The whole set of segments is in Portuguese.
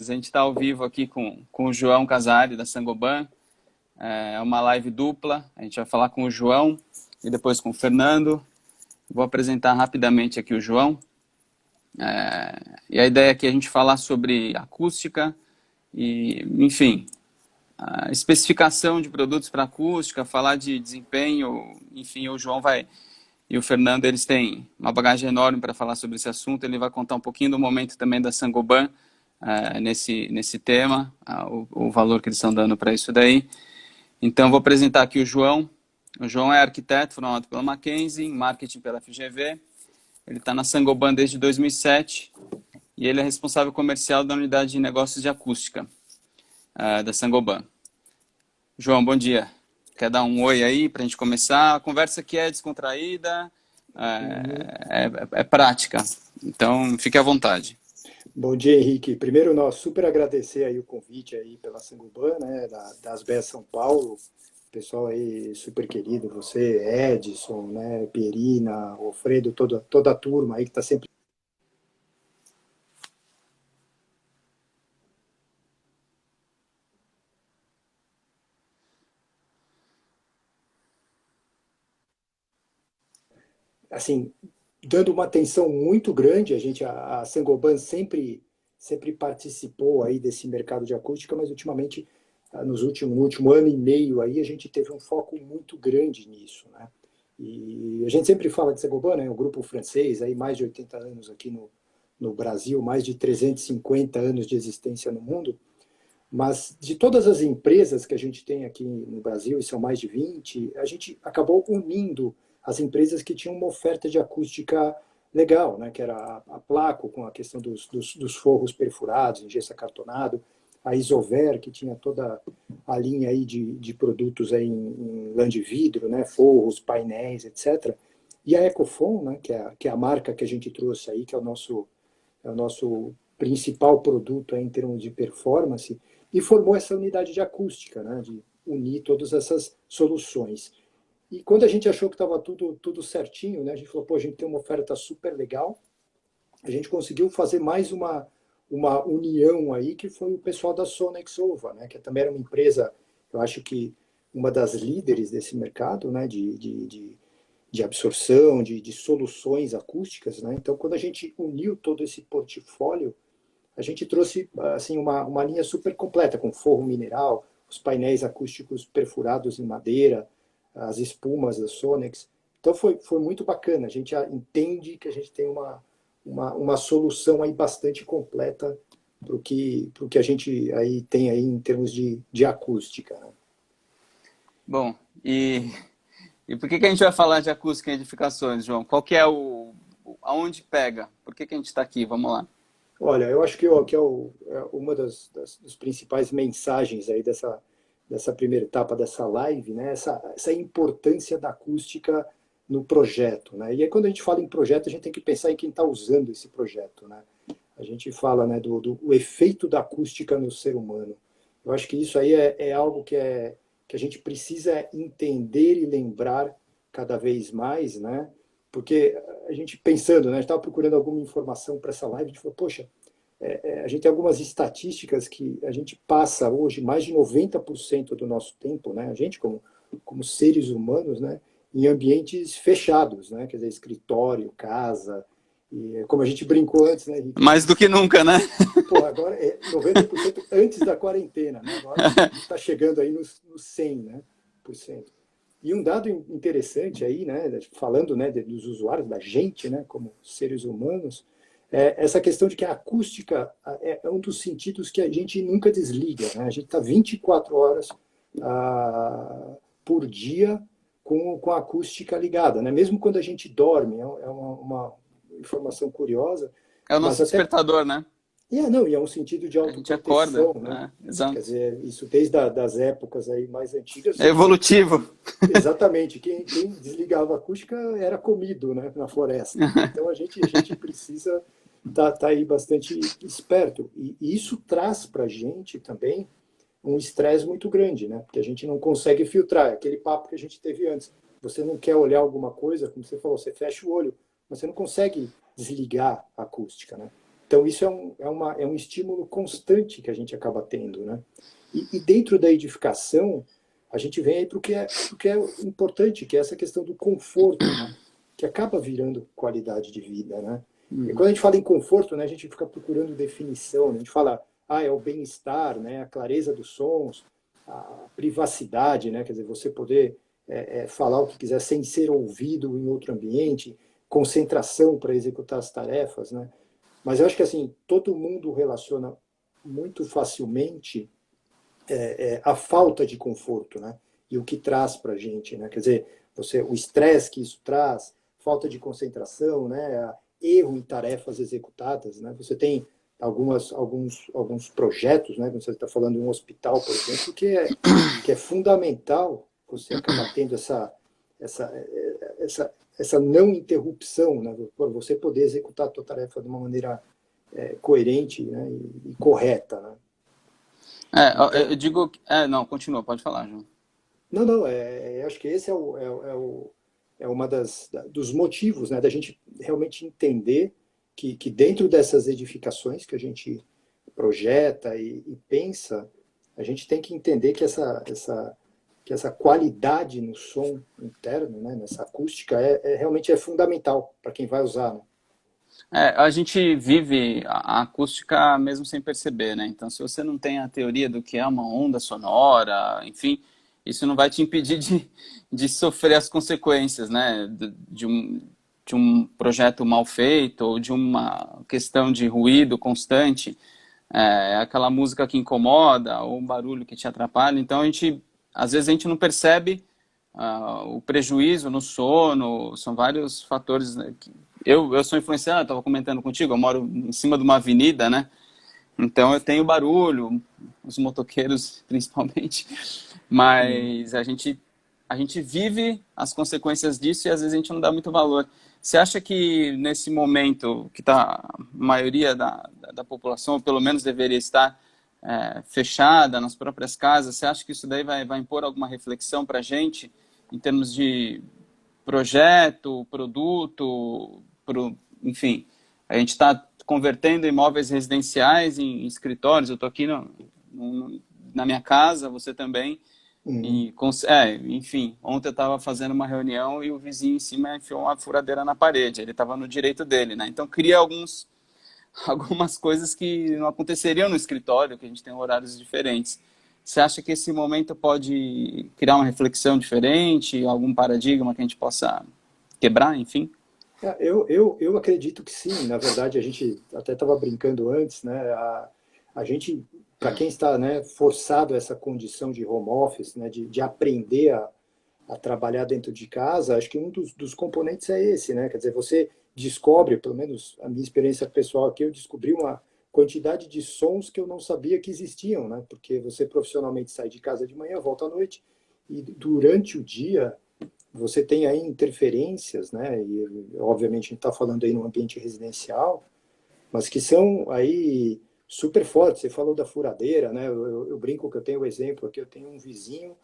A gente está ao vivo aqui com o João Casari, da Sangoban. É uma live dupla. A gente vai falar com o João e depois com o Fernando. Vou apresentar rapidamente aqui o João. E a ideia aqui é a gente falar sobre acústica e, enfim, a especificação de produtos para acústica, falar de desempenho. Enfim, o João e o Fernando, eles têm uma bagagem enorme para falar sobre esse assunto. Ele vai contar um pouquinho do momento também da Sangoban, nesse tema, o valor que eles estão dando para isso daí. Então, vou apresentar aqui o João. O João é arquiteto formado pela Mackenzie, em marketing pela FGV. Ele está na Sangoban desde 2007 e ele é responsável comercial da unidade de negócios de acústica da Sangoban. João, bom dia. Quer dar um oi aí para a gente começar? A conversa aqui é descontraída, é prática. Então, fique à vontade. Bom dia, Henrique. Primeiro, nós super agradecer aí o convite aí pela Sangoban, né, da Asbest São Paulo. Pessoal aí super querido, você, Edson, né, Pierina, Alfredo, toda a turma aí que está sempre. Assim, dando uma atenção muito grande, a Sangoban sempre participou aí desse mercado de acústica, mas ultimamente, no último ano e meio aí, a gente teve um foco muito grande nisso, né? E a gente sempre fala de Saint-Gobain, né? Um grupo francês, aí mais de 80 anos aqui no Brasil, mais de 350 anos de existência no mundo. Mas de todas as empresas que a gente tem aqui no Brasil, e são mais de 20, a gente acabou unindo as empresas que tinham uma oferta de acústica legal, né? Que era a Placo, com a questão dos forros perfurados, em gesso acartonado, a Isover, que tinha toda a linha aí de produtos aí em lã de vidro, né? Forros, painéis, etc. E a Ecofon, né? Que é a marca que a gente trouxe aí, que é o nosso principal produto aí em termos de performance, e formou essa unidade de acústica, né, de unir todas essas soluções. E quando a gente achou que estava tudo certinho, né, a gente falou, pô, a gente tem uma oferta super legal, a gente conseguiu fazer mais uma união aí, que foi o pessoal da Sonex Ova, né, que também era uma empresa, eu acho que uma das líderes desse mercado, né, de absorção, de soluções acústicas, né? Então, quando a gente uniu todo esse portfólio, a gente trouxe assim uma linha super completa, com forro mineral, os painéis acústicos perfurados em madeira, as espumas da Sonex. Então foi muito bacana. A gente entende que a gente tem uma solução aí bastante completa pro que a gente aí tem aí em termos de acústica, né? Bom, e por que a gente vai falar de acústica em edificações, João? Qual que é aonde pega? Por que a gente está aqui? Vamos lá. Olha, eu acho que, é uma das principais mensagens aí dessa primeira etapa dessa live, né? Essa importância da acústica no projeto, né? E aí, quando a gente fala em projeto, a gente tem que pensar em quem está usando esse projeto, né? A gente fala, né, do efeito da acústica no ser humano. Eu acho que isso aí é algo que a gente precisa entender e lembrar cada vez mais, né? Porque a gente pensando, né, estava procurando alguma informação para essa live, a gente falou, poxa, a gente tem algumas estatísticas que a gente passa hoje mais de 90% do nosso tempo, né, a gente como seres humanos, né, em ambientes fechados, né, quer dizer, escritório, casa, e como a gente brincou antes, né, Henrique? Mais do que nunca, né? Pô, agora é 90% antes da quarentena, né? Agora a gente está chegando aí nos 100, né, por cento. E um dado interessante aí, né, falando, né, dos usuários, da gente, né, como seres humanos, é essa questão de que a acústica é um dos sentidos que a gente nunca desliga, né? A gente está 24 horas por dia com a acústica ligada, né? Mesmo quando a gente dorme, é uma informação curiosa, É o mas nosso até despertador, né? não, e é um sentido de A gente acorda, autoproteção, né? né? Quer Exato. dizer, isso desde das épocas aí mais antigas, É evolutivo. exatamente, quem desligava a acústica era comido, né, na floresta, né? Então a gente precisa tá aí bastante esperto. E isso traz para a gente também um estresse muito grande, né? Porque a gente não consegue filtrar. Aquele papo que a gente teve antes. Você não quer olhar alguma coisa, como você falou, você fecha o olho, mas você não consegue desligar a acústica, né? Então, isso é um estímulo constante que a gente acaba tendo, né? E dentro da edificação, a gente vem aí para o que é importante, que é essa questão do conforto, né? Que acaba virando qualidade de vida, né? E Uhum. quando a gente fala em conforto, né, a gente fica procurando definição, né? A gente fala, é o bem-estar, né, a clareza dos sons, a privacidade, né, quer dizer, você poder falar o que quiser sem ser ouvido em outro ambiente, concentração para executar as tarefas, né? Mas eu acho que assim todo mundo relaciona muito facilmente a falta de conforto, né? E o que traz para a gente, né? Quer dizer, o estresse que isso traz, falta de concentração, né? Erro em tarefas executadas, né? Você tem alguns projetos, né? Quando você está falando de um hospital, por exemplo, que é fundamental você acabar tendo essa, essa não interrupção, né? Para você poder executar a sua tarefa de uma maneira coerente, né? E correta, né? Eu Então, digo... não, continua, pode falar, João. não, acho que esse é uma dos motivos, né, da gente realmente entender que dentro dessas edificações que a gente projeta e pensa, a gente tem que entender que que essa qualidade no som interno, né, nessa acústica, realmente é fundamental para quem vai usar, né? A gente vive a acústica mesmo sem perceber, né? Então, se você não tem a teoria do que é uma onda sonora, enfim, isso não vai te impedir de sofrer as consequências, né? De um projeto mal feito ou de uma questão de ruído constante, aquela música que incomoda ou um barulho que te atrapalha. Então, às vezes a gente não percebe o prejuízo no sono, são vários fatores, né, eu sou influenciado, estava comentando contigo, eu moro em cima de uma avenida, né? Então eu tenho barulho, os motoqueiros principalmente, Hum. mas a gente vive as consequências disso e às vezes a gente não dá muito valor. Você acha que nesse momento que tá, a maioria da população, ou pelo menos deveria estar fechada nas próprias casas, você acha que isso daí vai impor alguma reflexão para a gente em termos de projeto, produto, enfim, a gente está convertendo imóveis residenciais em escritórios. Eu estou aqui na minha casa, você também. Uhum. E, enfim, ontem eu estava fazendo uma reunião e o vizinho em cima enfiou uma furadeira na parede. Ele estava no direito dele, né? Então cria algumas coisas que não aconteceriam no escritório, que a gente tem horários diferentes. Você acha que esse momento pode criar uma reflexão diferente, algum paradigma que a gente possa quebrar, enfim? Eu acredito que sim. Na verdade, a gente até estava brincando antes, né? A gente, para quem está, né, forçado a essa condição de home office, né, de aprender a trabalhar dentro de casa, acho que um dos componentes é esse, né? Quer dizer, você descobre, pelo menos a minha experiência pessoal aqui, eu descobri uma quantidade de sons que eu não sabia que existiam, né? Porque você profissionalmente sai de casa de manhã, volta à noite, e durante o dia você tem aí interferências, né? E obviamente a gente está falando aí num ambiente residencial, mas que são aí super fortes. Você falou da furadeira, né? Eu brinco que eu tenho o exemplo aqui, eu tenho um vizinho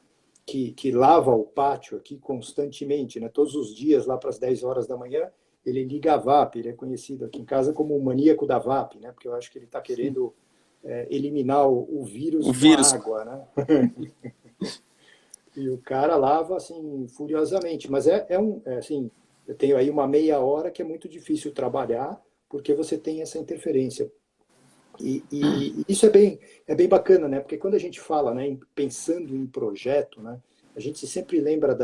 que lava o pátio aqui constantemente, né? Todos os dias, lá para as 10 horas da manhã, ele liga a VAP, ele é conhecido aqui em casa como o maníaco da VAP, né? Porque eu acho que ele está querendo eliminar o vírus O com a vírus. água, né? E o cara lava assim furiosamente, mas assim, eu tenho aí uma meia hora que é muito difícil trabalhar porque você tem essa interferência. E isso é bem bacana, né? Porque quando a gente fala, né, pensando em projeto, né, a gente sempre lembra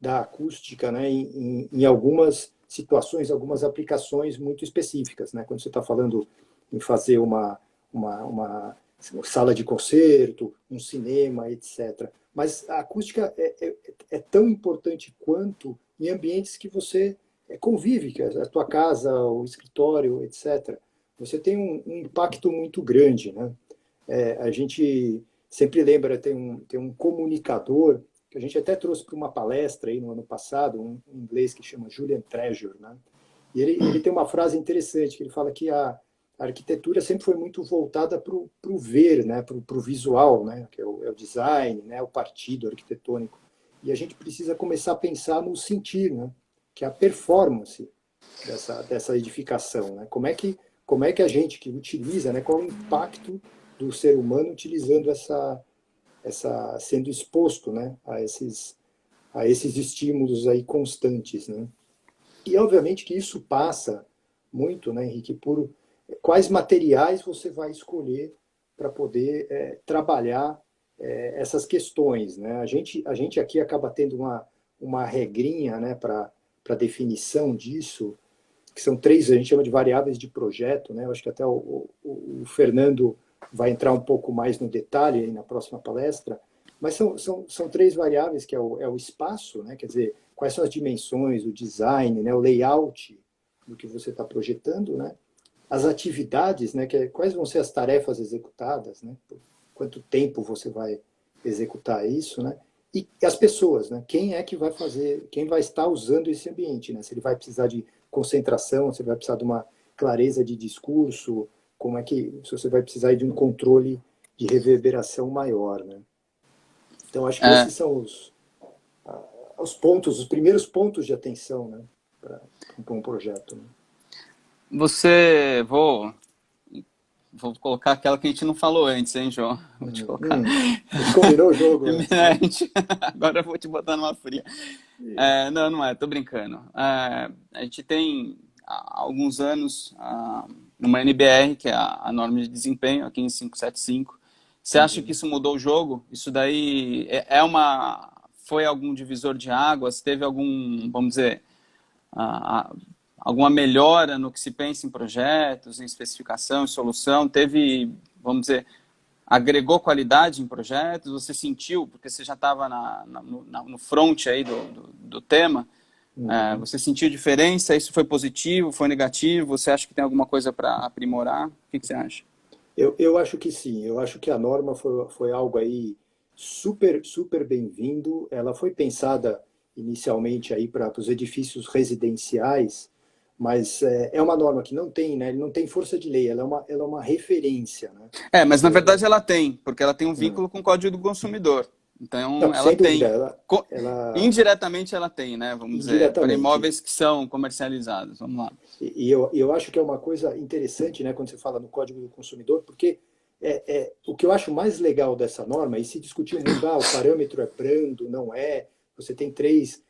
da acústica, né, em algumas situações, algumas aplicações muito específicas, né? Quando você está falando em fazer uma sala de concerto, um cinema, etc. Mas a acústica é tão importante quanto em ambientes que você convive, que é a tua casa, o escritório, etc. Você tem um impacto muito grande, né? A gente sempre lembra, tem um comunicador que a gente até trouxe para uma palestra aí no ano passado, um inglês que chama Julian Treasure, né? E ele tem uma frase interessante, que ele fala que a arquitetura sempre foi muito voltada para o ver, né? Para o visual, né? Que é o design, né? O partido arquitetônico. E a gente precisa começar a pensar no sentir, né? Que é a performance dessa edificação, né? Como é que como é que a gente que utiliza, né, qual é o impacto do ser humano utilizando sendo exposto, né, a esses estímulos aí constantes, né? E obviamente que isso passa muito, né, Henrique, por quais materiais você vai escolher para poder trabalhar essas questões, né? A gente aqui acaba tendo uma regrinha, né, para definição disso, que são três, a gente chama de variáveis de projeto, né? Eu acho que até o Fernando vai entrar um pouco mais no detalhe aí na próxima palestra, mas são três variáveis, que é o espaço, né? Quer dizer, quais são as dimensões, o design, né? O layout do que você está projetando, né? As atividades, né? Quais vão ser as tarefas executadas, né? Por quanto tempo você vai executar isso, né? E as pessoas, né? Quem é que vai fazer, quem vai estar usando esse ambiente, né? Se ele vai precisar de concentração, se vai precisar de uma clareza de discurso, como é que, se você vai precisar de um controle de reverberação maior, né? Então, acho que É, esses são os pontos, os primeiros pontos de atenção, né, para um projeto. Né? Vou colocar aquela que a gente não falou antes, hein, João? Vou te colocar. A gente combinou o jogo antes, né? Agora eu vou te botar numa fria. Não, não é, tô brincando. A gente tem há alguns anos uma NBR, que é a norma de desempenho, aqui em 575. Você acha que isso mudou o jogo? Isso daí foi algum divisor de águas? Teve algum, vamos dizer, alguma melhora no que se pensa em projetos, em especificação, em solução? Teve, vamos dizer, agregou qualidade em projetos? Você sentiu, porque você já estava no front aí do tema, você sentiu diferença? Isso foi positivo, foi negativo? Você acha que tem alguma coisa para aprimorar? O que você acha? Eu acho que sim, eu acho que a norma foi algo aí super bem-vindo. Ela foi pensada inicialmente aí para os edifícios residenciais, mas é uma norma que não tem, né, não tem força de lei, ela é uma referência, né? Mas na verdade ela tem, porque ela tem um vínculo com o Código do Consumidor. Então Não, ela sem dúvida, tem. ela Indiretamente ela tem, né? Vamos dizer, para indiretamente. imóveis que são comercializados. Vamos lá. Eu acho que é uma coisa interessante, né, quando você fala no Código do Consumidor, porque o que eu acho mais legal dessa norma, e se discutiu muito, o parâmetro é brando, não é, você tem três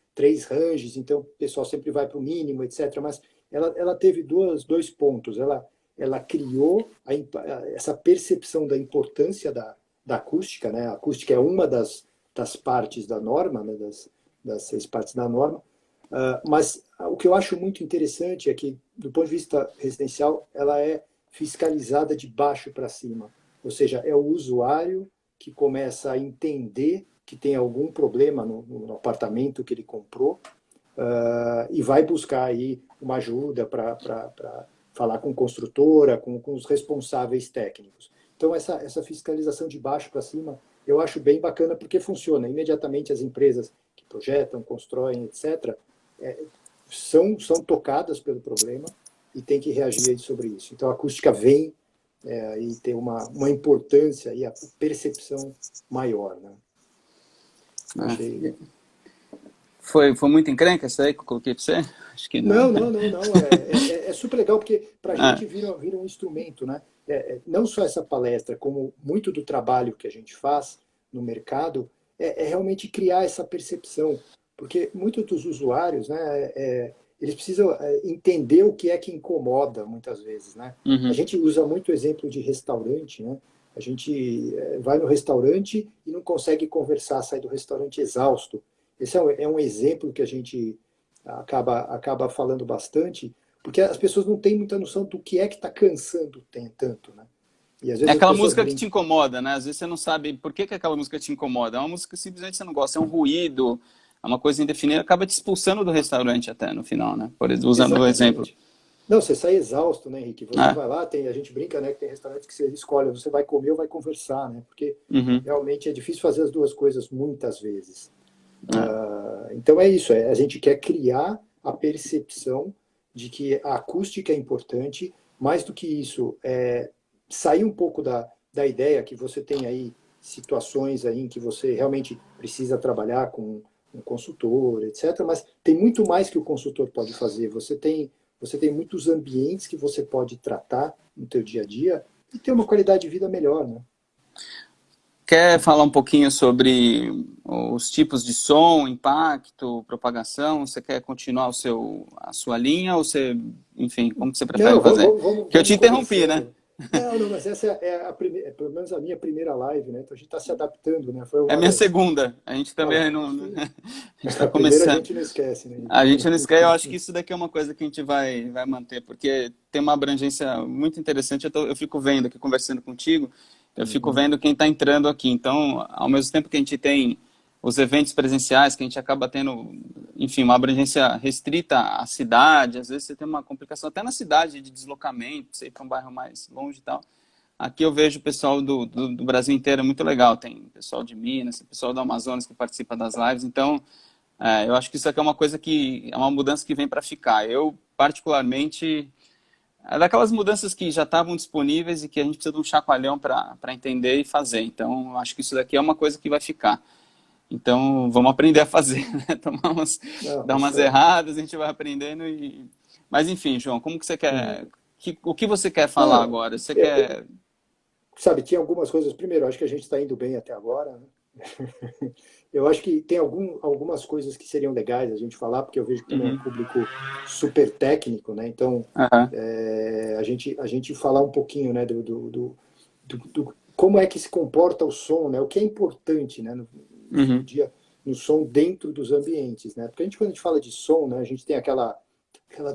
ranges, então o pessoal sempre vai para o mínimo, etc. Mas ela teve dois pontos. Ela criou essa percepção da importância da acústica, né? A acústica é uma das partes da norma, né? Das 6 partes da norma. Mas o que eu acho muito interessante é que, do ponto de vista residencial, ela é fiscalizada de baixo para cima. Ou seja, é o usuário que começa a entender que tem algum problema no apartamento que ele comprou e vai buscar aí uma ajuda para falar com construtora, com os responsáveis técnicos. Então, essa fiscalização de baixo para cima, eu acho bem bacana porque funciona. Imediatamente as empresas que projetam, constroem, etc., são tocadas pelo problema e tem que reagir sobre isso. Então, a acústica vem e tem uma importância e a percepção maior. Né? Achei... Foi muito encrenca isso aí que eu coloquei para você? Acho que não. Não. É super legal porque para a gente vira um instrumento, né? Não só essa palestra, como muito do trabalho que a gente faz no mercado, realmente criar essa percepção. Porque muitos dos usuários, né, eles precisam entender o que é que incomoda muitas vezes, né? A gente usa muito o exemplo de restaurante, né? A gente vai no restaurante e não consegue conversar, sai do restaurante exausto. Esse é um exemplo que a gente acaba falando bastante, porque as pessoas não têm muita noção do que é que está cansando tanto, né? E às É vezes as aquela pessoas música que te brincam. incomoda, né? Às vezes você não sabe por que aquela música te incomoda. É uma música que simplesmente você não gosta, é um ruído, é uma coisa indefinida, acaba te expulsando do restaurante até no final, né? Usando o exemplo. Exatamente. Não, você sai exausto, né, Henrique? Você Ah, vai lá, a gente brinca, né, que tem restaurantes que você escolhe, você vai comer ou vai conversar, né? Porque uhum, realmente é difícil fazer as duas coisas muitas vezes. é. Então é isso, a gente quer criar a percepção de que a acústica é importante, mais do que isso, sair um pouco da ideia que você tem aí situações aí em que você realmente precisa trabalhar com um consultor, etc. Mas tem muito mais que o consultor pode fazer. Você tem você tem muitos ambientes que você pode tratar no teu dia a dia e ter uma qualidade de vida melhor, né? Quer falar um pouquinho sobre os tipos de som, impacto, propagação? Você quer continuar a sua linha ou você, enfim, como que você prefere Não, fazer? Que eu te vamos interrompi, né? conversando. Não, não, mas essa é a primeira, pelo menos a minha primeira live, né? Então a gente está se adaptando, né? Foi É uma minha das. segunda. A gente Não, também não. A gente está a primeira a começando. gente não esquece, né? A gente não esquece, eu acho que isso daqui é uma coisa que a gente vai manter, porque tem uma abrangência muito interessante. Eu fico vendo aqui, conversando contigo, eu fico Uhum. vendo quem está entrando aqui. Então, ao mesmo tempo que a gente tem os eventos presenciais, que a gente acaba tendo, enfim, uma abrangência restrita à cidade, às vezes você tem uma complicação até na cidade de deslocamento, você ir para um bairro mais longe e tal. Aqui eu vejo o pessoal do Brasil inteiro, é muito legal. Tem pessoal de Minas, tem pessoal do Amazonas que participa das lives, então eu acho que isso aqui é uma coisa que é uma mudança que vem para ficar. Eu, particularmente, é daquelas mudanças que já estavam disponíveis e que a gente precisa de um chacoalhão para entender e fazer. Então, eu acho que isso daqui é uma coisa que vai ficar. Então, vamos aprender a fazer, né? Não, Dar umas isso é. erradas, a gente vai aprendendo e... Mas, enfim, João, como que você Uhum. quer... O que você quer falar Não, agora? Você é, quer... sabe, tinha algumas coisas. Primeiro, acho que a gente está indo bem até agora, né? Eu acho que tem algumas coisas que seriam legais a gente falar, porque eu vejo que também é um Uhum. público super técnico, né? Então, Aham. a gente falar um pouquinho, né, como é que se comporta o som, né? O que é importante, né, no fim do Uhum. dia, no som dentro dos ambientes, né? Porque quando a gente fala de som, né, a gente tem aquela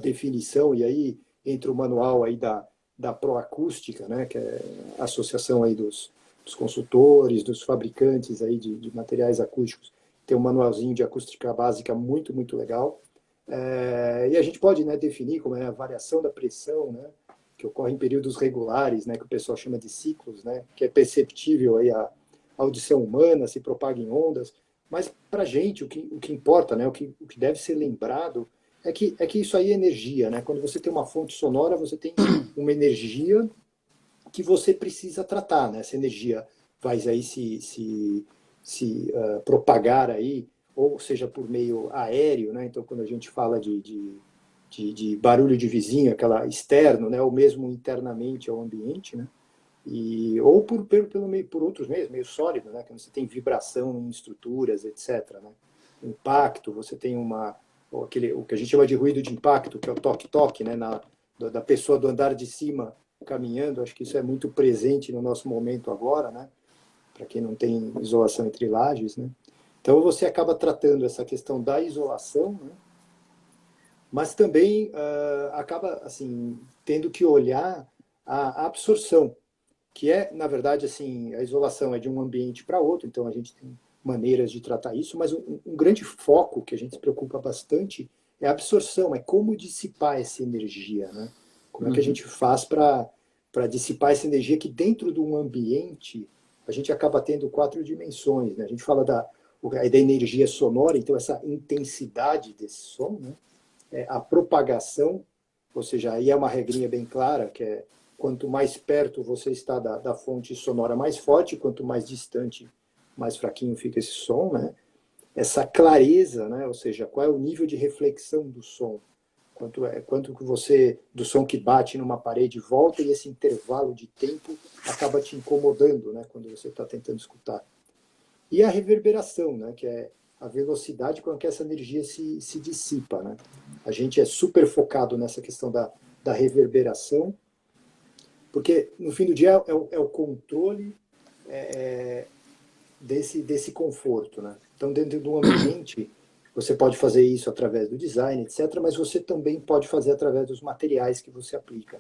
definição, e aí entra o manual aí da Proacústica, né, que é a associação aí dos consultores, dos fabricantes aí de materiais acústicos. Tem um manualzinho de acústica básica muito, muito legal. E a gente pode, né, definir como é a variação da pressão, né, que ocorre em períodos regulares, né, que o pessoal chama de ciclos, né, que é perceptível aí a audição humana, se propaga em ondas. Mas para a gente, o que importa, né, o que deve ser lembrado é que isso aí é energia, né? Quando você tem uma fonte sonora, você tem uma energia que você precisa tratar, né? Essa energia vai aí se propagar aí, ou seja, por meio aéreo, né? Então, quando a gente fala de barulho de vizinho, aquela externo, né? Ou mesmo internamente ao ambiente, né? Ou pelo meio, por outros meios, meio sólido, né? Quando você tem vibração em estruturas, etc., né? Impacto, você tem o que a gente chama de ruído de impacto, que é o toque-toque, né? Da pessoa do andar de cima caminhando. Acho que isso é muito presente no nosso momento agora, né? Para quem não tem isolação entre lajes, né? Então você acaba tratando essa questão da isolação, né? Mas também acaba assim tendo que olhar a absorção, que é, na verdade, assim, a isolação é de um ambiente para outro, então a gente tem maneiras de tratar isso, mas um grande foco que a gente se preocupa bastante é a absorção, é como dissipar essa energia, né? Como é que a Uhum. gente faz para dissipar essa energia que dentro de um ambiente a gente acaba tendo quatro dimensões, né? A gente fala da energia sonora, então essa intensidade desse som, né? A propagação, ou seja, aí é uma regrinha bem clara, que é quanto mais perto você está da fonte sonora, mais forte, quanto mais distante, mais fraquinho fica esse som, né? Essa clareza, né? Ou seja, qual é o nível de reflexão do som, quanto que você do som que bate numa parede volta e esse intervalo de tempo acaba te incomodando, né? Quando você está tentando escutar. E a reverberação, né? Que é a velocidade com que essa energia se dissipa, né? A gente é super focado nessa questão da reverberação, porque no fim do dia é o controle desse conforto, né? Então, dentro do ambiente, você pode fazer isso através do design, etc., mas você também pode fazer através dos materiais que você aplica.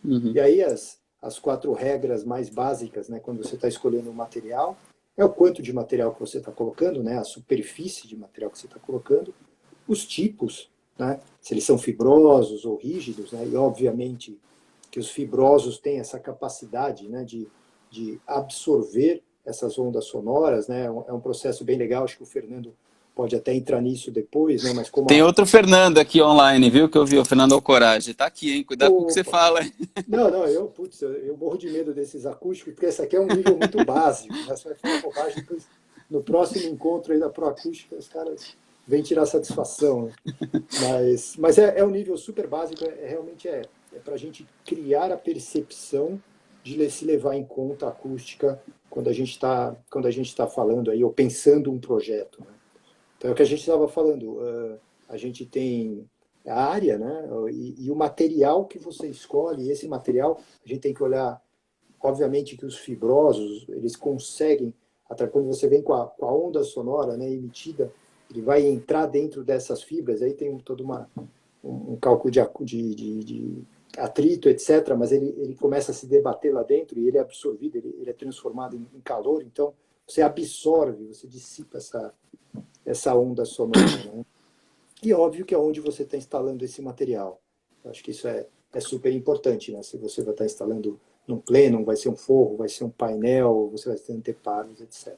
E Uhum. aí as quatro regras mais básicas, né, quando você está escolhendo um material, é o quanto de material que você está colocando, né, a superfície de material que você está colocando, os tipos, né, se eles são fibrosos ou rígidos, né, e obviamente que os fibrosos têm essa capacidade, né, de absorver essas ondas sonoras, né, é um processo bem legal, acho que o Fernando pode até entrar nisso depois, né, mas como Tem outro Fernando aqui online, viu? Que eu vi, o Fernando Alcorage. Tá aqui, hein? Cuidado com o que você Opa! fala, hein? Não, não, eu morro de medo desses acústicos, porque esse aqui é um nível muito básico, né? Você vai falar bobagem, depois no próximo encontro aí da Proacústica, os caras vem tirar satisfação, né? Mas é um nível super básico, realmente é para a gente criar a percepção de se levar em conta a acústica quando a gente está falando aí, ou pensando um projeto, né? Então, é o que a gente estava falando, a gente tem a área, né? E o material que você escolhe, esse material, a gente tem que olhar, obviamente que os fibrosos, eles conseguem, até quando você vem com a onda sonora, né, emitida, ele vai entrar dentro dessas fibras, aí tem todo um cálculo de atrito, etc., mas ele começa a se debater lá dentro e ele é absorvido, ele é transformado em calor, então você absorve, você dissipa essa onda sonora, né? E óbvio que é onde você está instalando esse material. Eu acho que isso é super importante, né? Se você vai estar instalando num plenum, vai ser um forro, vai ser um painel, você vai ter anteparos, etc.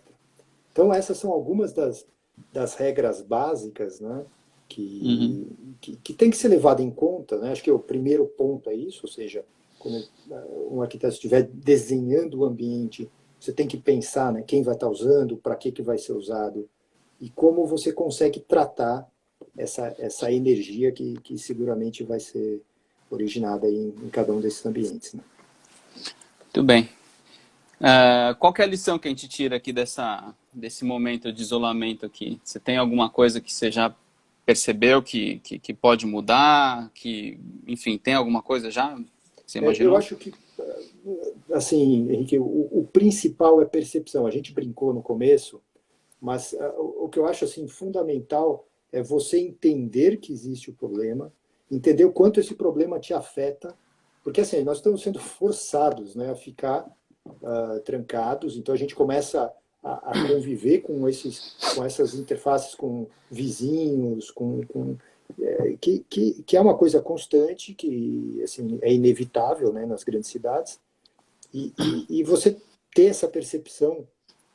Então, essas são algumas das regras básicas, né? Uhum. Que tem que ser levado em conta, né? Acho que o primeiro ponto é isso, ou seja, quando um arquiteto estiver desenhando o ambiente, você tem que pensar, né, quem vai estar usando, para que vai ser usado, e como você consegue tratar essa energia que seguramente vai ser originada em cada um desses ambientes, né? Muito bem. Qual que é a lição que a gente tira aqui desse momento de isolamento aqui? Você tem alguma coisa que você já percebeu que pode mudar? Enfim, tem alguma coisa já que você Eu imaginou? acho que, assim, Henrique, o principal é percepção. A gente brincou no começo, mas o que eu acho assim fundamental é você entender que existe o problema, entender o quanto esse problema te afeta, porque assim, nós estamos sendo forçados, né, a ficar trancados, então a gente começa a conviver com essas interfaces com vizinhos, que é uma coisa constante, que assim, é inevitável, né, nas grandes cidades, e você ter essa percepção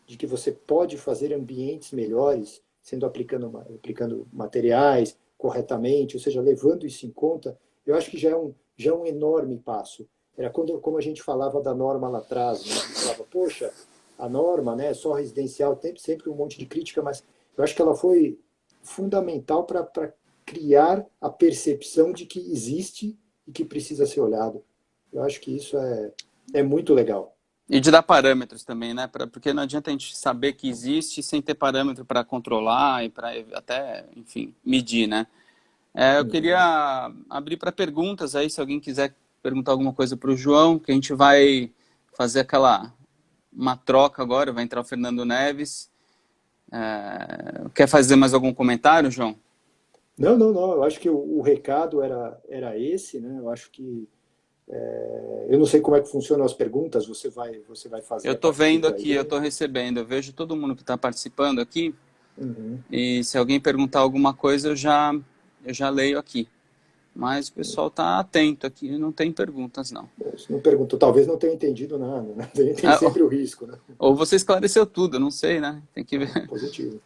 de que você pode fazer ambientes melhores, aplicando materiais corretamente, ou seja, levando isso em conta, eu acho que já é um enorme passo. Era como a gente falava da norma lá atrás, né? A gente falava, poxa, a norma, né, só residencial, tem sempre um monte de crítica, mas eu acho que ela foi fundamental para criar a percepção de que existe e que precisa ser olhado. Eu acho que isso é muito legal. E de dar parâmetros também, né? Porque não adianta a gente saber que existe sem ter parâmetro para controlar e para até, enfim, medir, né? Eu Uhum. queria abrir para perguntas aí, se alguém quiser perguntar alguma coisa para o João, que a gente vai fazer uma troca agora, vai entrar o Fernando Neves. Quer fazer mais algum comentário, João? Não, não, não. Eu acho que o recado era esse, né? Eu acho que eu não sei como é que funcionam as perguntas. Você vai fazer Eu a estou partir vendo daí. aqui, eu estou recebendo, eu vejo todo mundo que está participando aqui, Uhum. e se alguém perguntar alguma coisa, eu já leio aqui. Mas o pessoal está atento aqui, não tem perguntas, não. Você não perguntou, talvez não tenha entendido nada, né? Tem Ah, sempre o risco, né? ou você esclareceu tudo, eu não sei, né? Tem que Não, ver. positivo.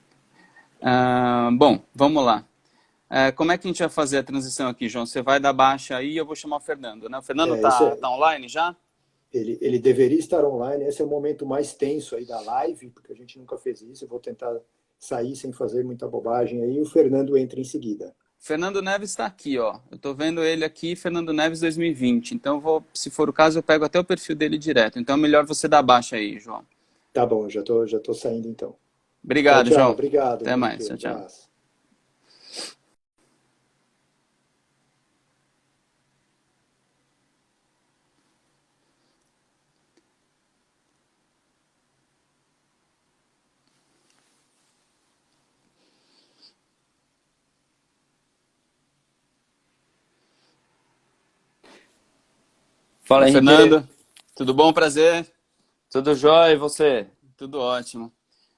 Bom, vamos lá. Como é que a gente vai fazer a transição aqui, João? Você vai dar baixa aí e eu vou chamar o Fernando, né? O Fernando Esse tá online já? ele deveria estar online. Esse é o momento mais tenso aí da live, porque a gente nunca fez isso. Eu vou tentar sair sem fazer muita bobagem aí. O Fernando entra em seguida. Fernando Neves está aqui, ó. Eu estou vendo ele aqui, Fernando Neves 2020. Então, se for o caso, eu pego até o perfil dele direto. Então, é melhor você dar baixa aí, João. Tá bom, já tô saindo então. Tchau, Obrigado, tchau. João. Obrigado, Até Henrique. mais. Tchau, tchau. Abraço. Fala, Oi, Henrique. Fernando. Tudo bom? Prazer. Tudo jóia? E você? Tudo ótimo.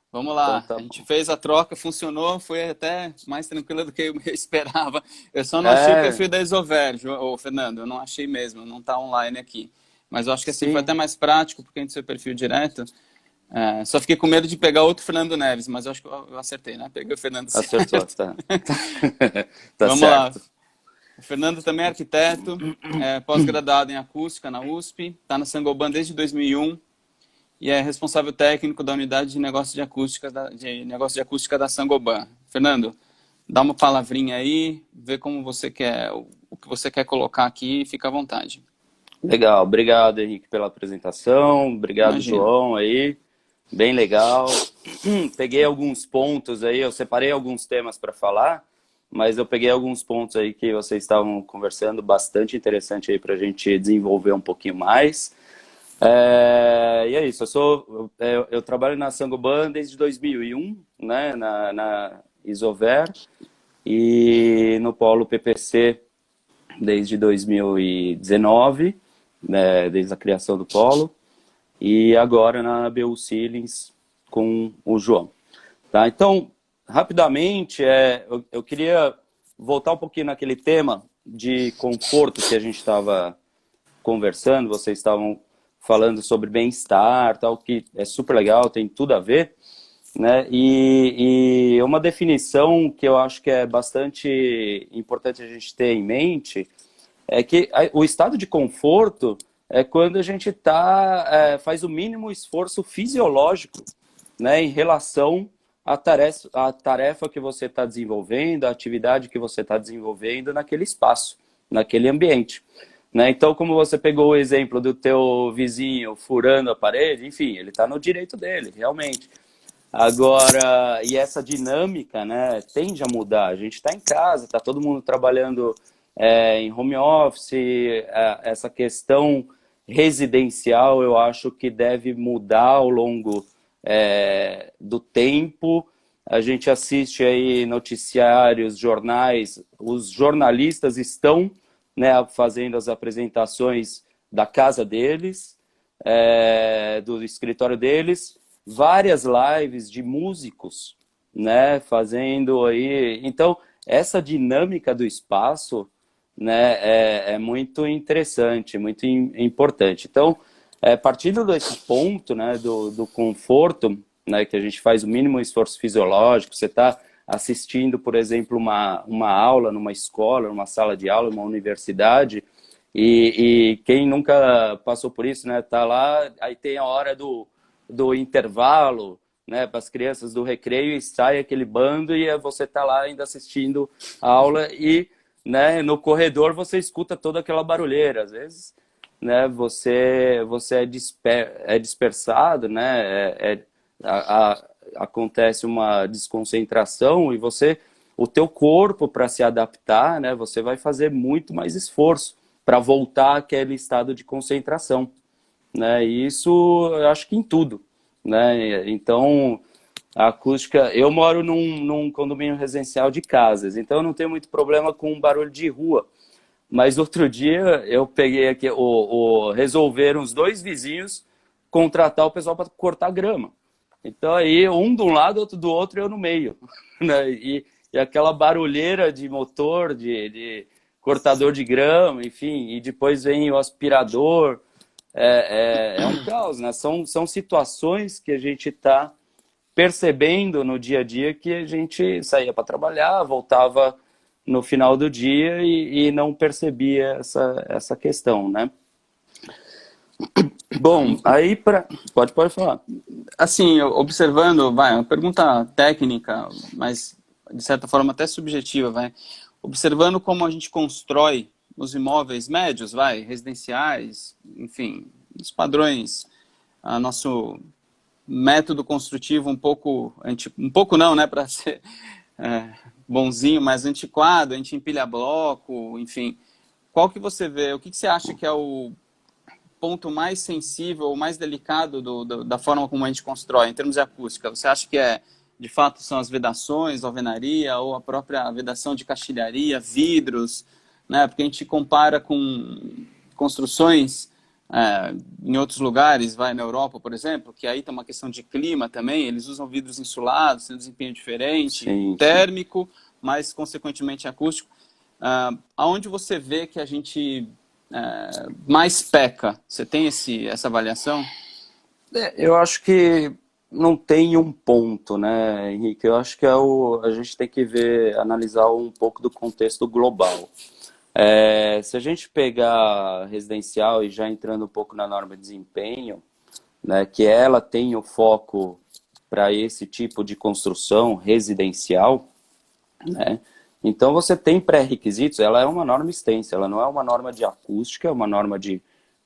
Vamos Então lá. tá A gente bom. fez a troca, funcionou, foi até mais tranquila do que eu esperava. Eu só não achei o perfil É, da Isover, ô, Fernando. Eu não achei mesmo, não está online aqui. Mas eu acho que assim foi até sim, mais prático, porque a gente seu perfil direto. Só fiquei com medo de pegar outro Fernando Neves, mas eu acho que eu acertei, né? Peguei o Fernando acertou, certo. tá. Tá Vamos lá. certo. O Fernando também é arquiteto, pós-graduado em acústica na USP, está na Sangoban desde 2001 e é responsável técnico da unidade de negócio de acústica da Sangoban. Fernando, dá uma palavrinha aí, vê como você quer, o que você quer colocar aqui, fica à vontade. Legal, obrigado, Henrique, pela apresentação. Obrigado, Imagina. João, aí. Bem legal. Peguei alguns pontos aí, eu separei alguns temas para falar, mas eu peguei alguns pontos aí que vocês estavam conversando, bastante interessante aí para a gente desenvolver um pouquinho mais. E é isso, eu trabalho na Sangoban desde 2001, né, na Isover, e no Polo PPC desde 2019, né, desde a criação do Polo, e agora na BU Ceilings com o João. Tá? Então, rapidamente, eu queria voltar um pouquinho naquele tema de conforto que a gente estava conversando, vocês estavam falando sobre bem-estar, tal, que é super legal, tem tudo a ver, né? E uma definição que eu acho que é bastante importante a gente ter em mente é que o estado de conforto é quando a gente faz o mínimo esforço fisiológico, né, em relação à tarefa que você está desenvolvendo, à atividade que você está desenvolvendo naquele espaço, naquele ambiente. Né? Então, como você pegou o exemplo do teu vizinho furando a parede, enfim, ele está no direito dele, realmente. Agora, e essa dinâmica, né, tende a mudar. A gente está em casa, está todo mundo trabalhando em home office, essa questão residencial eu acho que deve mudar ao longo do tempo. A gente assiste aí noticiários, jornais, os jornalistas estão, né, fazendo as apresentações da casa deles, do escritório deles, várias lives de músicos, né, fazendo aí. Então, essa dinâmica do espaço, né, é muito interessante, muito importante. Então, partindo desse ponto, né, do conforto, né, que a gente faz o mínimo esforço fisiológico, você está assistindo, por exemplo, uma aula numa escola, numa sala de aula, numa universidade, e quem nunca passou por isso, né, tá lá, aí tem a hora do intervalo, né, para as crianças do recreio, e sai aquele bando e você está lá ainda assistindo a aula e, né, no corredor você escuta toda aquela barulheira. Às vezes, né, você é dispersado, né, acontece uma desconcentração e o teu corpo, para se adaptar, né, você vai fazer muito mais esforço para voltar àquele estado de concentração. Né? E isso eu acho que em tudo, né? Então a acústica, eu moro num condomínio residencial de casas, então eu não tenho muito problema com barulho de rua, mas outro dia eu peguei aqui, resolveram os dois vizinhos contratar o pessoal para cortar grama, então aí um de um lado, outro do outro e eu no meio, né? E aquela barulheira de motor, de cortador de grama, enfim, e depois vem o aspirador. É um caos, né? São situações que a gente está percebendo no dia a dia, que a gente saía para trabalhar, voltava no final do dia e não percebia essa questão, né? Bom, aí pode falar. Assim, observando, uma pergunta técnica, mas de certa forma até subjetiva, observando como a gente constrói os imóveis médios, residenciais, enfim, os padrões, nosso método construtivo um pouco não, né, para ser bonzinho, mas antiquado, a gente empilha bloco, enfim. Qual que você vê, o que você acha que é o ponto mais sensível, mais delicado da forma como a gente constrói, em termos de acústica? Você acha que de fato, são as vedações, alvenaria, ou a própria vedação de caixilharia, vidros, né? Porque a gente compara com construções em outros lugares, na Europa, por exemplo, que aí tem uma questão de clima também, eles usam vidros insulados, tem um desempenho diferente, Sim. térmico, mas consequentemente acústico. Aonde você vê que a gente mais peca? Você tem essa avaliação? Eu acho que não tem um ponto, né, Henrique? Eu acho que a gente tem que analisar um pouco do contexto global. Se a gente pegar residencial e já entrando um pouco na norma de desempenho, né, que ela tem o foco para esse tipo de construção residencial, né? Então você tem pré-requisitos, ela é uma norma extensa, ela não é uma norma de acústica, é uma norma de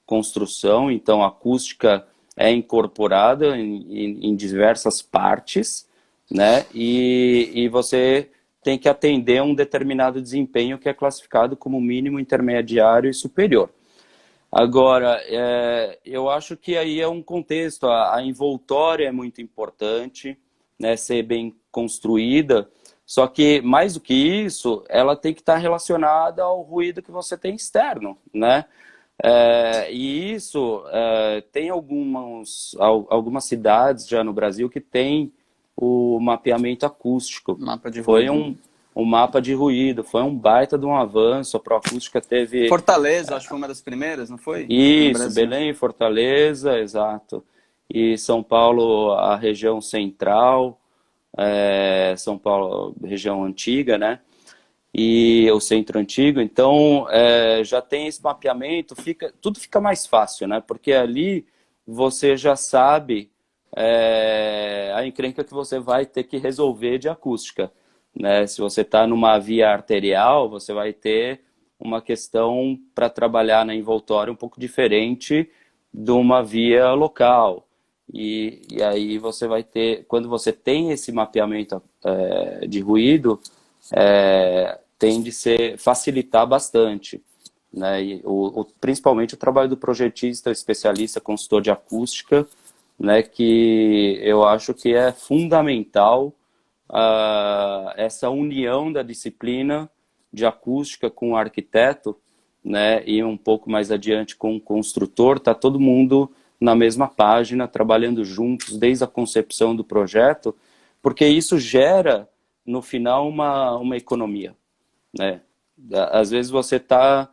construção, então a acústica é incorporada em diversas partes, né? E você tem que atender um determinado desempenho que é classificado como mínimo, intermediário e superior. Agora, eu acho que aí é um contexto, a envoltória é muito importante, né, ser bem construída, só que, mais do que isso, ela tem que estar relacionada ao ruído que você tem externo, né? E isso, tem algumas cidades já no Brasil que tem o mapeamento acústico. Mapa de Foi ruído. um mapa de ruído, foi um baita de um avanço, a Proacústica teve... Fortaleza, acho que foi uma das primeiras, não foi? No Isso, Brasil. Belém, Fortaleza, exato. E São Paulo, a região central, São Paulo, região antiga, né? E o centro antigo. Então, já tem esse mapeamento, tudo fica mais fácil, né? Porque ali você já sabe a encrenca que você vai ter que resolver de acústica, né? Se você está numa via arterial, você vai ter uma questão para trabalhar na envoltória um pouco diferente de uma via local. E aí você vai ter, quando você tem esse mapeamento de ruído, tende a facilitar bastante, né? E principalmente o trabalho do projetista, especialista, consultor de acústica, né? Que eu acho que é fundamental essa união da disciplina de acústica com o arquiteto, né? E um pouco mais adiante com o construtor, tá todo mundo na mesma página, trabalhando juntos desde a concepção do projeto, porque isso gera, no final, uma economia, né? Às vezes você está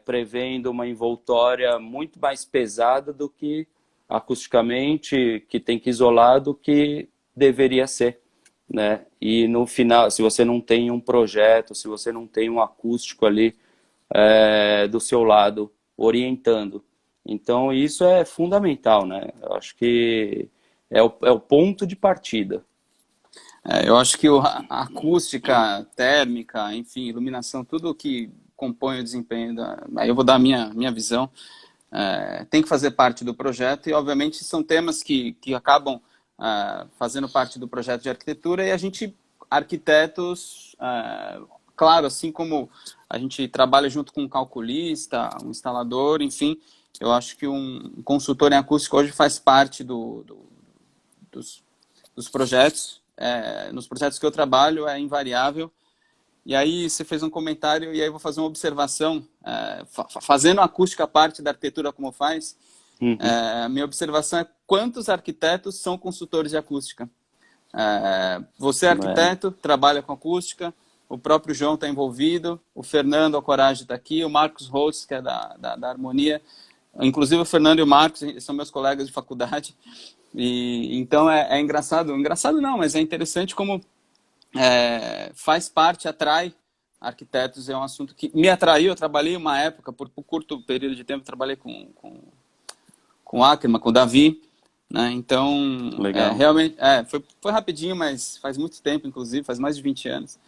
prevendo uma envoltória muito mais pesada do que acusticamente, que tem que isolar do que deveria ser, né? E no final, se você não tem um projeto, se você não tem um acústico ali do seu lado, orientando. Então isso é fundamental, né? Eu acho que é o ponto de partida. Eu acho que a acústica, térmica, enfim, iluminação, tudo que compõe o desempenho, aí eu vou dar a minha visão, tem que fazer parte do projeto e, obviamente, são temas que acabam fazendo parte do projeto de arquitetura e a gente, arquitetos, claro, assim como a gente trabalha junto com um calculista, um instalador, enfim, eu acho que um consultor em acústica hoje faz parte dos projetos. Nos projetos que eu trabalho é invariável. E aí você fez um comentário e aí eu vou fazer uma observação, fazendo a acústica parte da arquitetura como faz. Uhum. A minha observação é quantos arquitetos são consultores de acústica. Você é arquiteto, trabalha com acústica, o próprio João está envolvido, o Fernando Alcorage está aqui, o Marcos Holtz, que é da Harmonia. Inclusive o Fernando e o Marcos são meus colegas de faculdade. E então é engraçado não, mas é interessante como faz parte, atrai arquitetos, é um assunto que me atraiu. Eu trabalhei uma época, por curto período de tempo, trabalhei com o Ackerman, com o Davi, né? Então, realmente, foi rapidinho, mas faz muito tempo, inclusive, faz mais de 20 anos.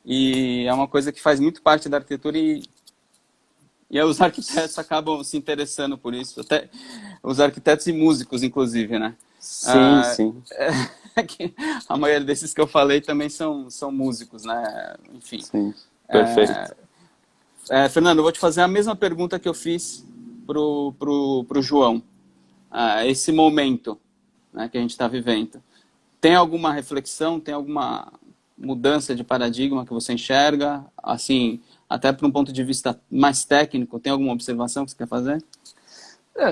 E é uma coisa que faz muito parte da arquitetura e os arquitetos acabam se interessando por isso, até os arquitetos e músicos, inclusive, né? Sim, sim. A maioria desses que eu falei também são músicos, né? Enfim. Sim, perfeito. Fernando, eu vou te fazer a mesma pergunta que eu fiz pro João. Esse momento, né, que a gente está vivendo, tem alguma reflexão, tem alguma mudança de paradigma que você enxerga, assim, até para um ponto de vista mais técnico, tem alguma observação que você quer fazer?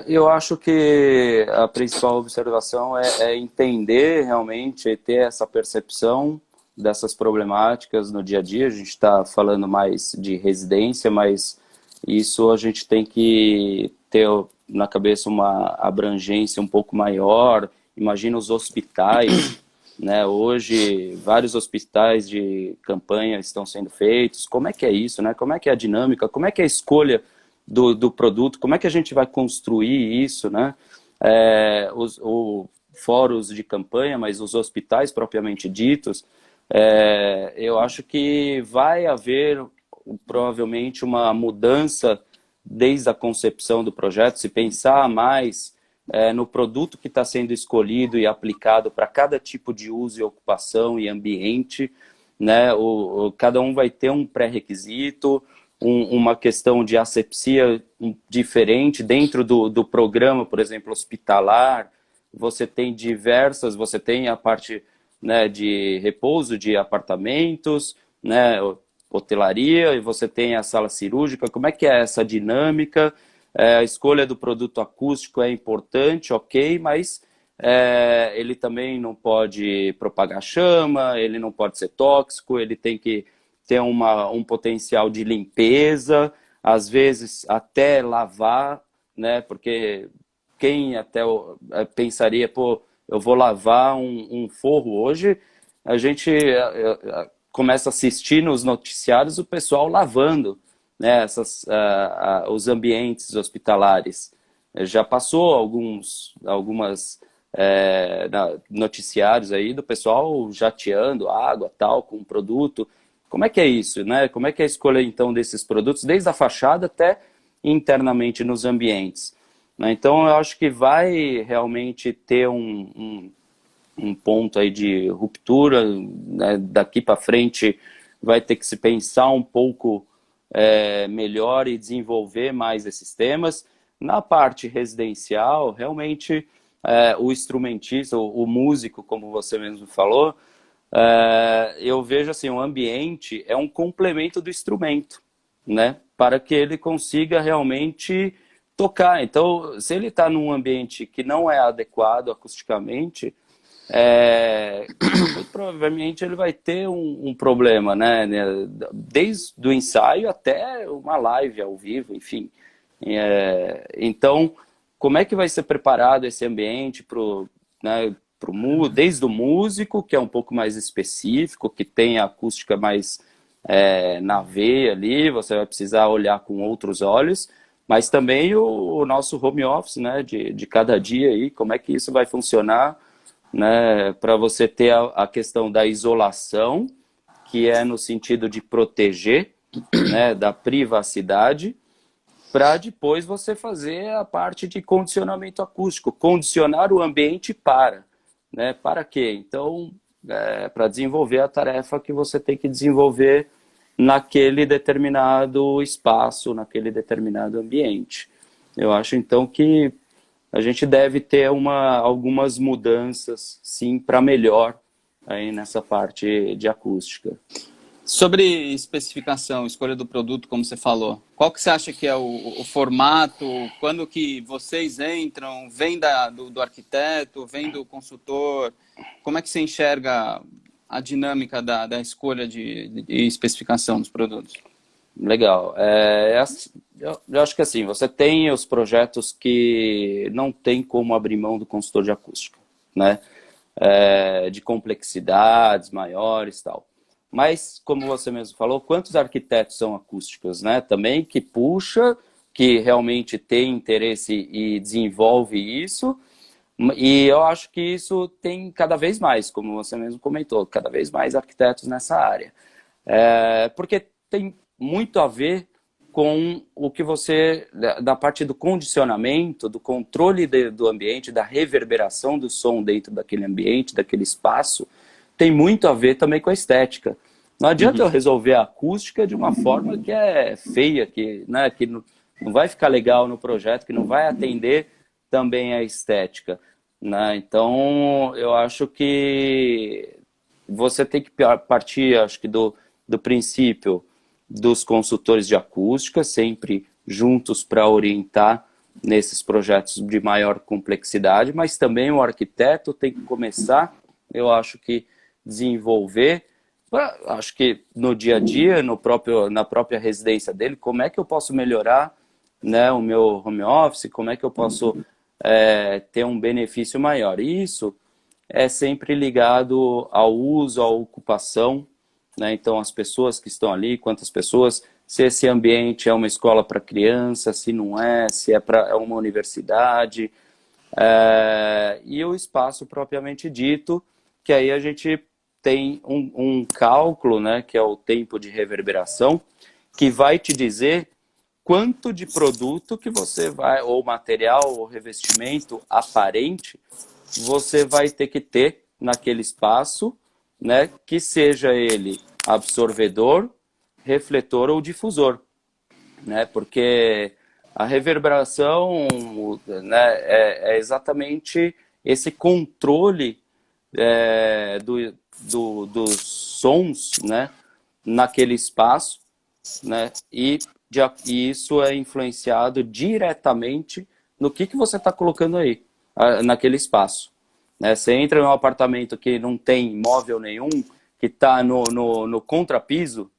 Eu acho que a principal observação é entender realmente, ter essa percepção dessas problemáticas no dia a dia. A gente está falando mais de residência, mas isso a gente tem que ter na cabeça uma abrangência um pouco maior. Imagina os hospitais, né? Hoje, vários hospitais de campanha estão sendo feitos. Como é que é isso, né? Como é que é a dinâmica? Como é que é a escolha do produto? Como é que a gente vai construir isso, né? Os fóruns de campanha, mas os hospitais propriamente ditos, Eu acho que vai haver provavelmente uma mudança desde a concepção do projeto, se pensar mais no produto que está sendo escolhido e aplicado para cada tipo de uso e ocupação e ambiente, né? Cada um vai ter um pré-requisito, uma questão de asepsia diferente dentro do programa, por exemplo, hospitalar. Você tem a parte, né, de repouso de apartamentos, né, hotelaria, e você tem a sala cirúrgica. Como é que é essa dinâmica? A escolha do produto acústico é importante, ok, mas ele também não pode propagar chama, ele não pode ser tóxico, ele tem que ter um potencial de limpeza, às vezes até lavar, né? Porque quem até pensaria, pô, eu vou lavar um forro hoje, a gente começa a assistir nos noticiários o pessoal lavando, né, os ambientes hospitalares. Já passou algumas noticiários aí do pessoal jateando água, tal, com produto. Como é que é isso, né? Como é que é a escolha, então, desses produtos, desde a fachada até internamente nos ambientes? Né? Então, eu acho que vai realmente ter um ponto aí de ruptura, né? Daqui para frente vai ter que se pensar um pouco melhor e desenvolver mais esses temas. Na parte residencial, realmente, o instrumentista, o músico, como você mesmo falou, eu vejo assim, o ambiente é um complemento do instrumento, né? Para que ele consiga realmente tocar. Então, se ele está num ambiente que não é adequado acusticamente, muito provavelmente ele vai ter um problema, né? Desde o ensaio até uma live ao vivo, enfim. Então, como é que vai ser preparado esse ambiente né, desde o músico, que é um pouco mais específico, que tem a acústica mais na veia ali, você vai precisar olhar com outros olhos, mas também o nosso home office, né, de cada dia aí, como é que isso vai funcionar, né, para você ter a questão da isolação, que é no sentido de proteger, né, da privacidade, para depois você fazer a parte de condicionamento acústico, condicionar o ambiente né, para quê? Então, para desenvolver a tarefa que você tem que desenvolver naquele determinado espaço, naquele determinado ambiente. Eu acho, então, que a gente deve ter algumas mudanças, sim, para melhor aí nessa parte de acústica. Sobre especificação, escolha do produto, como você falou, qual que você acha que é o formato? Quando que vocês entram? Vem do arquiteto? Vem do consultor? Como é que você enxerga a dinâmica da escolha de especificação dos produtos? Legal. Eu acho que assim, você tem os projetos que não tem como abrir mão do consultor de acústica, né? De complexidades maiores e tal. Mas, como você mesmo falou, quantos arquitetos são acústicos, né? Também que puxa, que realmente tem interesse e desenvolve isso. E eu acho que isso tem cada vez mais, como você mesmo comentou, cada vez mais arquitetos nessa área. Porque tem muito a ver com o que da parte do condicionamento, do controle do ambiente, da reverberação do som dentro daquele ambiente, daquele espaço, tem muito a ver também com a estética. Não adianta eu resolver a acústica de uma forma que é feia, né, que não vai ficar legal no projeto, que não vai atender também a estética, né? Então, eu acho que você tem que partir, acho que do princípio dos consultores de acústica, sempre juntos para orientar nesses projetos de maior complexidade, mas também o arquiteto tem que começar, eu acho que, desenvolver, acho que no dia a dia, na própria residência dele, como é que eu posso melhorar, né, o meu home office, como é que eu posso ter um benefício maior. E isso é sempre ligado ao uso, à ocupação, né? Então, as pessoas que estão ali, quantas pessoas, se esse ambiente é uma escola para criança, se não é, se é uma universidade, e o espaço propriamente dito, que aí a gente tem um cálculo, né, que é o tempo de reverberação, que vai te dizer quanto de produto que você vai, ou material, ou revestimento aparente, você vai ter que ter naquele espaço, né, que seja ele absorvedor, refletor ou difusor, né, porque a reverberação, né, é exatamente esse controle dos sons, né, naquele espaço, né, e isso é influenciado diretamente no que você está colocando aí, naquele espaço. Né? Você entra num apartamento que não tem móvel nenhum, que está no contrapiso,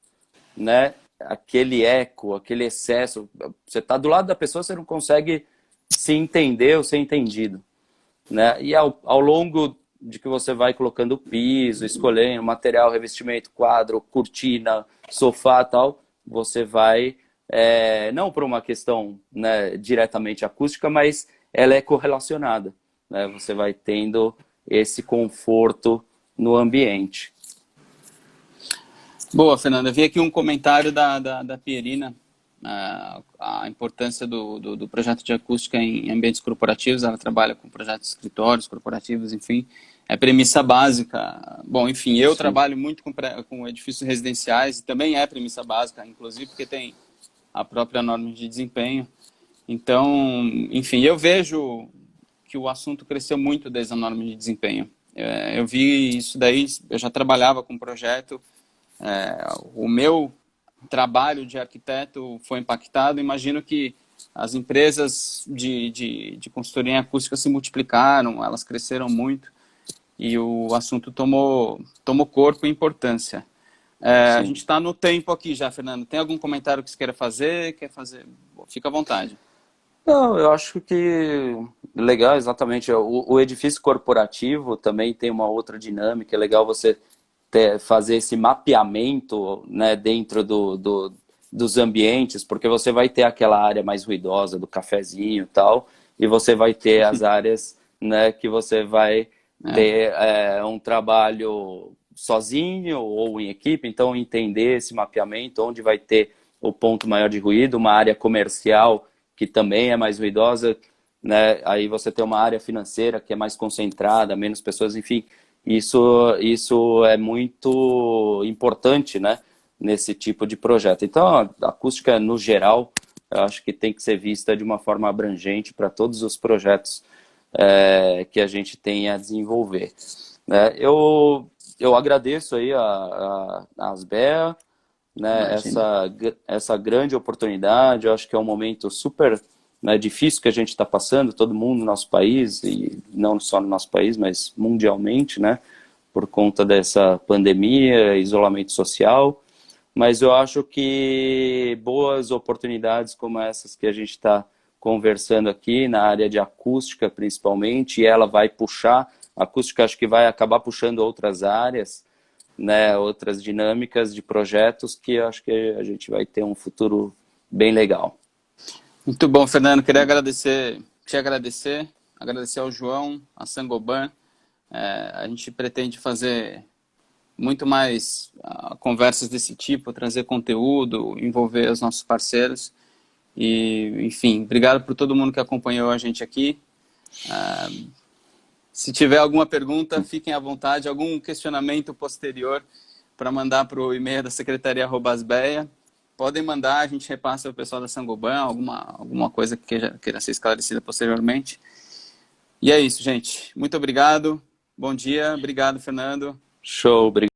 né? Aquele eco, aquele excesso, você está do lado da pessoa, você não consegue se entender ou ser entendido. Né? E ao longo de que você vai colocando piso, escolhendo material, revestimento, quadro, cortina, sofá e tal, você vai, não por uma questão, né, diretamente acústica, mas ela é correlacionada. Né? Você vai tendo esse conforto no ambiente. Boa, Fernanda. Vi aqui um comentário da Pierina, a importância do projeto de acústica em ambientes corporativos. Ela trabalha com projetos de escritórios corporativos, enfim. É premissa básica. Bom, enfim, eu trabalho muito com edifícios residenciais e também é premissa básica, inclusive porque tem a própria norma de desempenho. Então, enfim, eu vejo que o assunto cresceu muito desde a norma de desempenho. Eu vi isso daí, eu já trabalhava com projeto, o meu trabalho de arquiteto foi impactado. Imagino que as empresas de consultoria em acústica se multiplicaram, elas cresceram muito e o assunto tomou corpo e importância. A gente está no tempo aqui já, Fernando. Tem algum comentário que você queira fazer? Quer fazer? Fica à vontade. Não, eu acho que legal, exatamente. O edifício corporativo também tem uma outra dinâmica. É legal você fazer esse mapeamento, né, dentro dos ambientes, porque você vai ter aquela área mais ruidosa do cafezinho e tal, e você vai ter as áreas, né, que você vai ter um trabalho sozinho ou em equipe. Então, entender esse mapeamento, onde vai ter o ponto maior de ruído, uma área comercial que também é mais ruidosa, né? Aí você tem uma área financeira que é mais concentrada, menos pessoas, enfim. Isso é muito importante, né, nesse tipo de projeto. Então, a acústica, no geral, eu acho que tem que ser vista de uma forma abrangente para todos os projetos que a gente tem a desenvolver. Né? Eu agradeço aí a Asbea, né, essa grande oportunidade. Eu acho que é um momento super, né, difícil que a gente está passando, todo mundo no nosso país, e não só no nosso país, mas mundialmente, né, por conta dessa pandemia, isolamento social. Mas eu acho que boas oportunidades como essas que a gente está conversando aqui, na área de acústica principalmente, e ela vai puxar, a acústica acho que vai acabar puxando outras áreas, né, outras dinâmicas de projetos, que eu acho que a gente vai ter um futuro bem legal. Muito bom, Fernando. Queria agradecer ao João, a Saint-Gobain. A gente pretende fazer muito mais conversas desse tipo, trazer conteúdo, envolver os nossos parceiros. E, enfim, obrigado por todo mundo que acompanhou a gente aqui. Se tiver alguma pergunta, fiquem à vontade. Algum questionamento posterior para mandar para o e-mail da secretaria@asbea. Podem mandar, a gente repassa ao pessoal da Saint-Gobain, alguma coisa que queira ser esclarecida posteriormente. E é isso, gente. Muito obrigado. Bom dia. Obrigado, Fernando. Show, obrigado.